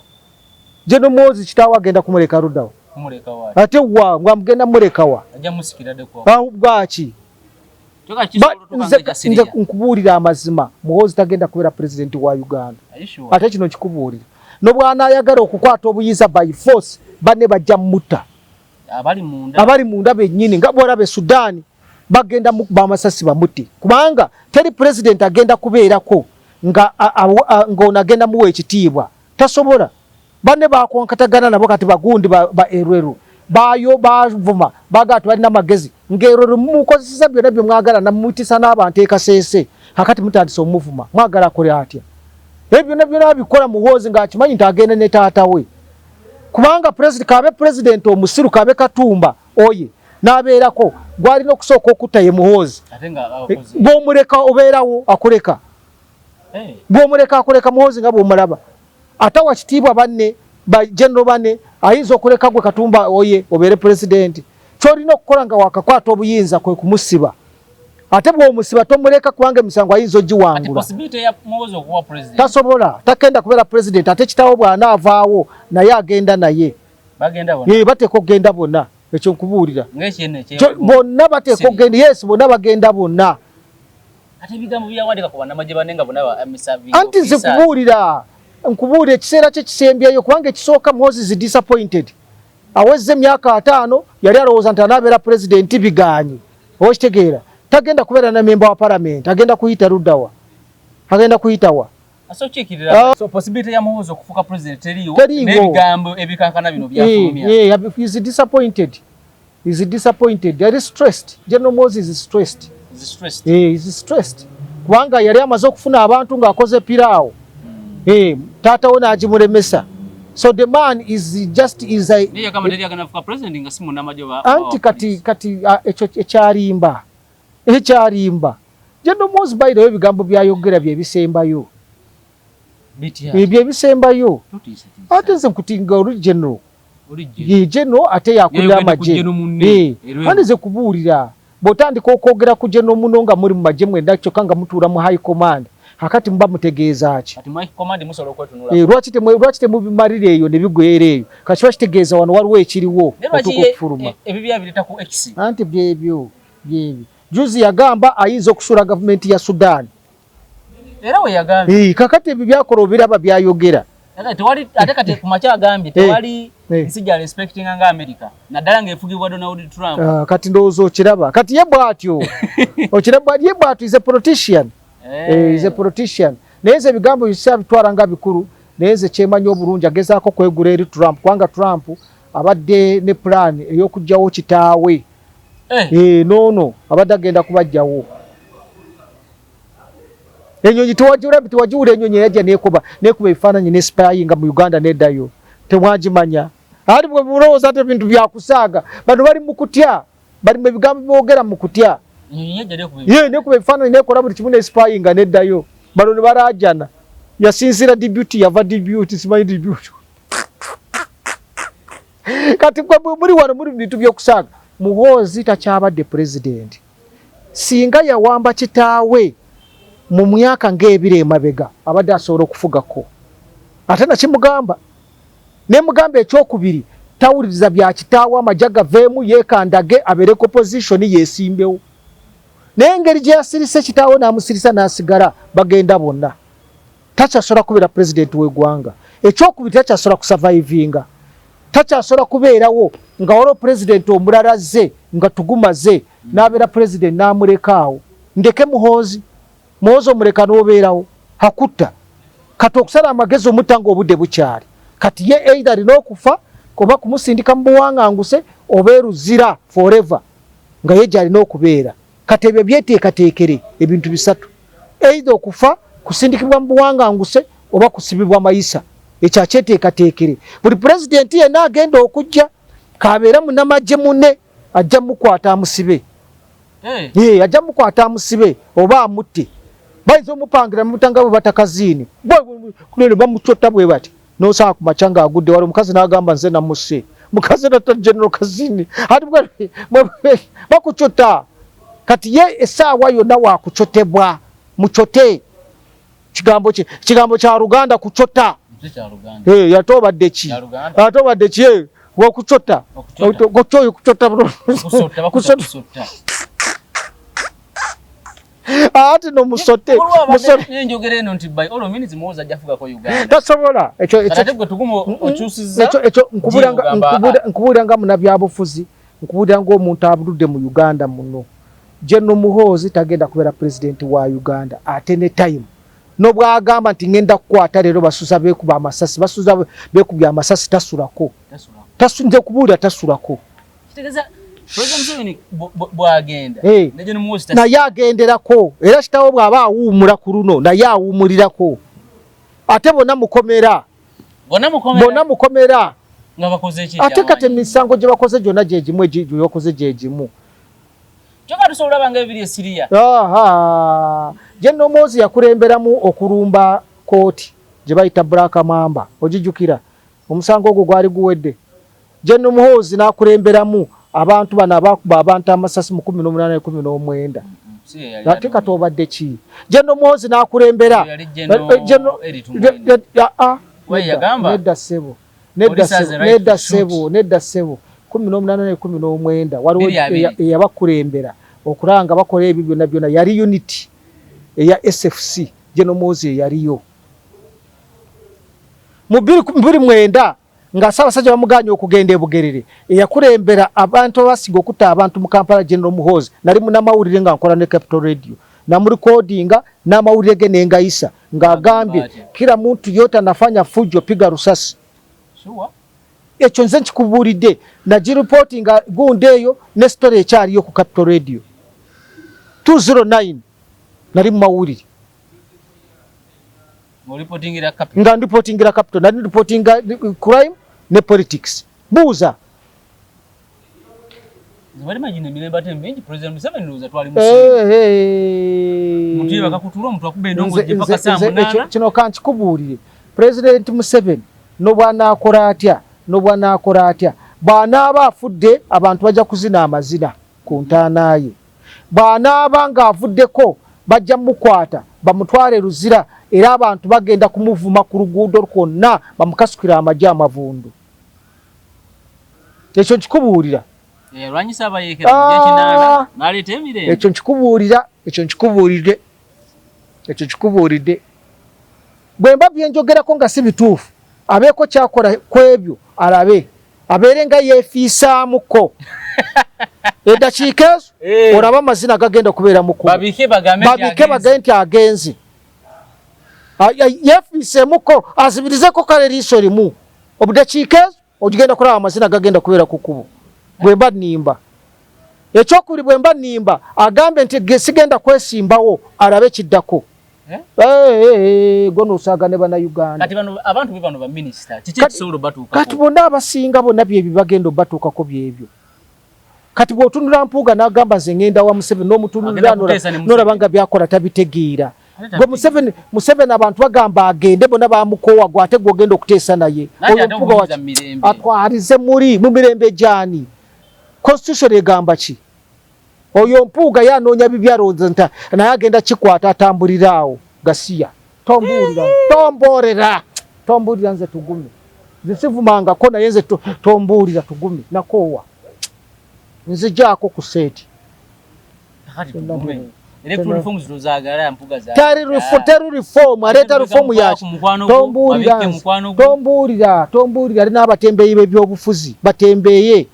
General Muhoozi kitaawe agenda kumuleka luddawa ate wa ng'amugenda mulekawa bwaki nze nkubuulira amazima Muhoozi tagenda kubeera president wa Uganda ate kino nkikubuulira nobw'anaayagala okukwata obuyinza by force banne bajja mutta abali munda bennyini nga bw'olaba Sudaani bagenda mukuba amasasi bamutte kubanga teri president agenda kubeerako ng'ono agenda muwa ekitiibwa tasobola. Banne bakonkatagana nabo kati bagundi ba Erweru bayo bavuma bagati balina magezi ng'Erweru mukozesa byonna bye mwagala namutisa n'abantu ekaseese akati mutandisa omuvuma mwagala akole atya ebyo byonna bikola Muhoozi ng'akimanyi nti agenda ne taata we kubanga president omusiru Kabe Katumba oye n'abeerako gwali no kusooka okutaye Muhoozi bw'omuleka obeerawo akuleka bw'omuleka akuleka Muhoozi nga bw'omulaba atawa kitiibwa banne ba general bane ayinza okuleka gwe Katumba oye obeere president kyolina okukola nga wakakwata obuyinza kwe kumusiba ate bw'omusiba tomuleka kubanga emisango ayinza ogiwangula tasobola takenda kubeera president ate kitaawo bw'anaavaawo naye agenda naye bateeka okugenda bonna ekyo nkubuulira bonna bateeka okugenda yes bonna bagenda bonna anti nze nkubuulira ekiseera kye kisembyeyo kubanga ekisooka Muhoozi is disappointed awezze emyaka 5 yali alowooza nti anaabeera president bigaanyi okitegeera tagenda kubeera na memba wa parliament agenda kuyita luddawa agenda kuyitawa so possibility ya Muhoozi okufuuka president teriyo n'ebigambo ebikankana bino byafulumya is disappointed yali stressed General Muhoozi is stressed is stressed kubanga yali amaze okufuna abantu ng'akoze piraawo taata we n'agimulemesa so the man is just anti kati ekyalimba General Muhoozi by the way ebigambo byayogera byebisembayo byebisembayo ate nze nkutinga oli general ate yakulira amagye ate nze kubuulira bw'otandika okwogera ku general muno nga muri mu magye mwenda kyokka nga mutuula mu high command akati muba mutegeeza ki lwaki temubimalira eyo ne bigwera eyo kati kiba kitegeeza wano waliwo ekiriwo otuuka okufuluma anti byebyo juzi yagamba ayinza okusula gavumenti ya Sudan era we yagambye kakati ebyo byakola obiraba byayogera ate kati kumakya agambye tewali nsijja respecting nga America naddala ng'efugibwa Donald Trump kati ndowooza okiraba kati ye bw'atyo okiraba ye bw'atyo is a politician is a politician naye nze ebigambo bisabitwala nga bikulu naye nze kyemanyi obulungi agezaako kwegula eri Trump kubanga Trump abadde ne plan ey'okuggyawo kitaawe nono abadde agenda kubajjawo enyonyi tewagiwula enyonyi yajja nekuba ebifaananyi n'espayinga mu Uganda neddayo temwagimanya ali bwe mulowooza ate ebintu byakusaaga bano bali mu kutya bali mu ebigambo byogera mu kutya nekuba ebifaananyi nekola buli kimu n'espayinga neddayo bano ne balaajana yasinzira dibuti yava dibuti simanyi dibuti kati muri wano muri bintu byokusaaga Muhoozi takyabadde president singa yawamba kitaawe mu myaka ng'ebiri emabega abadde asobola okufugako ate nakimugamba nemugamba ekyokubiri tawuliriza bya kitaawe amagye gaveemu yeekandage abeereko position yeesimbewo naye engeri gye yasirise kitaawe n'amusirisa n'asigala bagenda bonna takyasobola kubeera president w'eggwanga ekyokubiri takyasobola kusurvivinga takyasobola kubeerawo nga waliwo president omulala zze nga tugumaze n'abeera president n'amulekaawo ndeke Muhoozi omuleka n'obeerawo hakutta kati okusala amagezi omutanga obudde bukyali kati ye either alina okufa oba kumusindika mu buwanganguse oba eruzira forever nga ye gy'alina okubeera kati ebyo byeteekateekere ebintu bisatu either okufa kusindikibwa mu buwanganguse oba kusibibwa mayisa ekyo akyeteekateekere buli pulezidenti yenna agenda okujja kabeera munnamagye munne ajja mukwata amusibe ajja mukwata amusibe oba amutte bayinza omupangira mutanga bwe batakaziini kulero bamucotta bwe bati nosaa ku makya ng'agudde wali omukazi n'agamba nze namusse mukazi nata general Kazini ati bakucota kati ye essaawa yonna wakucotebwa mucote kigambo kya Luganda kucota yatobadde ki wakucota gochoyo kucota ati no musote njogere eno nti by all means Muhoozi ajafuga ko Uganda tasobola ekyo tugumo okyusiza ekyo nkubulanga munabyabufuzi nkubulanga omuntu abudde mu Uganda muno General Muhoozi tagenda kubeera president wa Uganda ate ne time no bwagamba nti ngenda kukwata lero basuza bekuba amasasi basuza bekubya amasasi tasulako tasunze kubulira tasulako kitegeza President bwagenda General Muhoozi na yagenderako era kitawo bwaba awumula ku luno na yawumulirako ate bona mukomera nga bakoze ki ate kate misango gye bakoze jona jejimu ejijo yokoze jejimu Choka tusobola banga ebiri esiriya. General Muhoozi yakulemberamu okulumba kooti gye bayita Black Mamba. Ogijjukira. Omusango ogwo gwali guwedde. General Muhoozi n'akulemberamu abantu bano abakuba abantu amasasi mu 1819. Nateka tobadde ki. General Muhoozi n'akulembera. Nedda sebo. 1819 waliwo eyabakulembera okulanga bakola ebyo byonna byonna yali unity eya SFC. General Muhoozi yaliyo mu 2009 nga Ssaabasajja bamuganye okugenda e Bugerere eyakulembera abantu abasiga okutta abantu mu Kampala. General Muhoozi nali munamawulire nga nkola ne Capital Radio namurecordinga n'amawulire ge nengayisa ng'agambye kila muntu yote anafanya fujo piga rusasi. Ekyo nze nkikubuulidde nagireportinga gundi eyo ne story ekyaliyo ku Capital Radio 209 nali mu mawulire nga ndipotingira Capital nali ndipotinga crime ne politics. Buuza kino kankikubuulire President Museveni n'obwana akola atya bw'anaaba afudde abantu bajja kuzina amazina ku ntaana ye. Bw'anaaba ng'avuddeko bajja mukwata bamutwale Luzira era abantu bagenda kumuvuma ku luguudo kwonna bamukasukira amagye amavundu. Ekyo nkikubuulira. Ekyo nkikubuulidde. Bwe mba byenjogerako nga si bituufu abeeko kyakola ku ebyo alabe abeere nga yeefiisaamuko. Eddakiika ezo olaba amazina gagenda kubeera mukulu babike bagende nti agenze yeefiiseemuko azibirizeko kale liiso limu obuddakiika ezo ogenda kulaba amazina gagenda kubeera ku kkubo. Bwe mba nnimba ekyokuli bwe mba nnimba agambe nti sigenda kwesimbawo alabe kiddako. Gono usaaga ne bana Uganda. Kati bano abantu bano ba minister kiki kisobola batuuka. Kati bonna abasinga bonna bye bibagenda batuukako byebyo. Kati bw'otunula Mpuuga n'agamba ze ngenda wa Museveni n'omutunulira n'olabanga byakola tabitegeera. Gwe Museveni abantu bagamba agende bonna bamukoowa gwe ate gw'ogenda okuteesa naye. Oyo Mpuuga atwalize muri mu mirembe gyani. Constitution egamba ki? Oyo Mpuuga yanoonya bibyalooza nta naye agenda kikwata atambuliraawo Gasiya. Tombuulira nze tugume. Nze sivumangako naye nze tombuulira tugume nakoowa. Nze gyako ku seeti. Teri reform aleeta reform yaki. Tombuulira alina abatembeeyi b'ebyobufuzi batembeeye.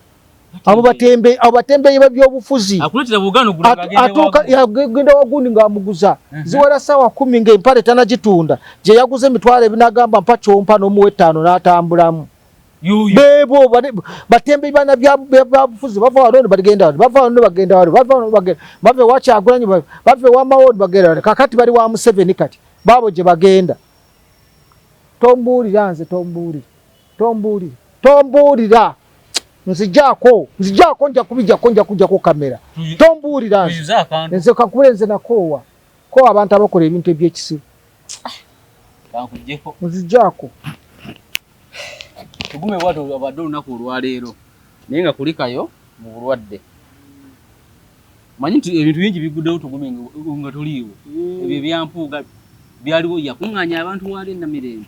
Abo batembeeyi b'ebyobufuzi yagenda wagundi ng'amuguza ziwera ssaawa 10 ng'empale tanagitunda gye yaguze emitwalo ebinagamba mpa kyompa n'omuwa 5 n'atambulamu. Beebo batembeeyi bana byabufuzi bava wano bagenda wano bava wano bagenda wano bava ewa Kyagulanyi bava ewa Mawoodi bagenda wano kakati bali wa Museveni kati baabo gye bagenda. Tombuulira nze tombuulira nzijako nja kujjako kamera. Tombuulira nze kakule nze nakoowa ko abantu abakola ebintu ebyekisiru nzijako tugume bwato abadde olunaku olwaleero naye nga kulikayo mu bulwadde. Manyi nti ebintu bingi biguddewo tugume nga tuliiwo ebyo ebyampuuga byaliwo yakuŋŋaanya abantu wali Namirembe.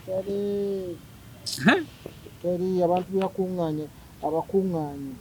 Teri abantu byakuŋŋaanya abakuŋŋaanyi